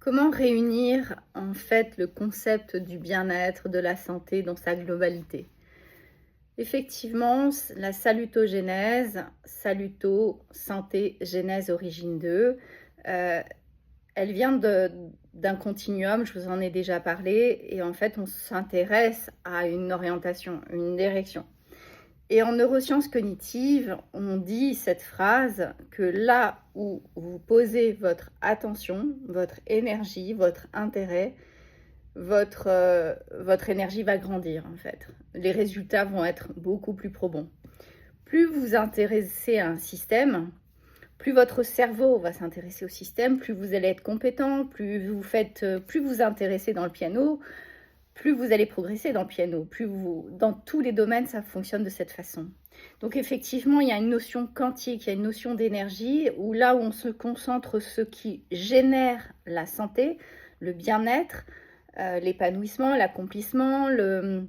Comment réunir en fait le concept du bien-être, de la santé dans sa globalité? Effectivement, la salutogénèse, saluto, santé, genèse, origine de, heu, elle vient d'un continuum, je vous en ai déjà parlé et en fait on s'intéresse à une orientation, une direction. Et en neurosciences cognitives, on dit cette phrase que là où vous posez votre attention, votre énergie, votre intérêt, votre énergie va grandir en fait. Les résultats vont être beaucoup plus probants. Plus vous vous intéressez à un système, plus votre cerveau va s'intéresser au système, plus vous allez être compétent, plus vous intéressez dans le piano, plus vous allez progresser dans le piano, dans tous les domaines, ça fonctionne de cette façon. Donc effectivement, il y a une notion quantique, il y a une notion d'énergie, où là où on se concentre ce qui génère la santé, le bien-être, l'épanouissement, l'accomplissement, une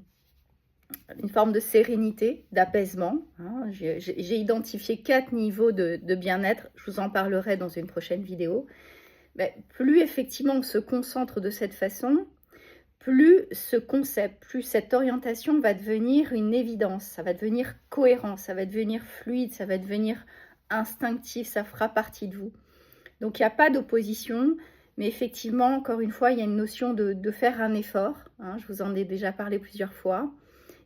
forme de sérénité, d'apaisement. Hein. J'ai identifié 4 niveaux de bien-être, je vous en parlerai dans une prochaine vidéo. Mais plus effectivement on se concentre de cette façon, plus ce concept, plus cette orientation va devenir une évidence, ça va devenir cohérent, ça va devenir fluide, ça va devenir instinctif, ça fera partie de vous. Donc il n'y a pas d'opposition, mais effectivement, encore une fois, il y a une notion de faire un effort, hein, je vous en ai déjà parlé plusieurs fois,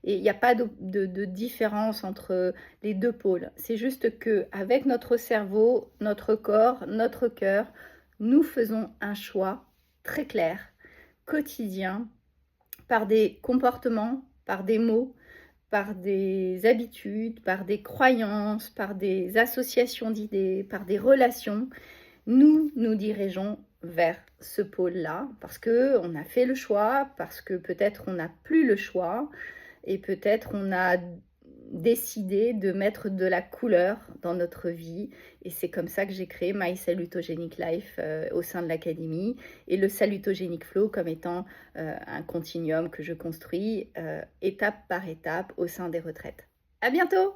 et il n'y a pas de différence entre les deux pôles. C'est juste qu'avec notre cerveau, notre corps, notre cœur, nous faisons un choix très clair, quotidien, par des comportements, par des mots, par des habitudes, par des croyances, par des associations d'idées, par des relations, nous nous dirigeons vers ce pôle-là parce qu'on a fait le choix, parce que peut-être on n'a plus le choix et peut-être on a décidé de mettre de la couleur dans notre vie et c'est comme ça que j'ai créé My Salutogenic Life au sein de l'académie et le Salutogenic Flow comme étant un continuum que je construis étape par étape au sein des retraites. À bientôt!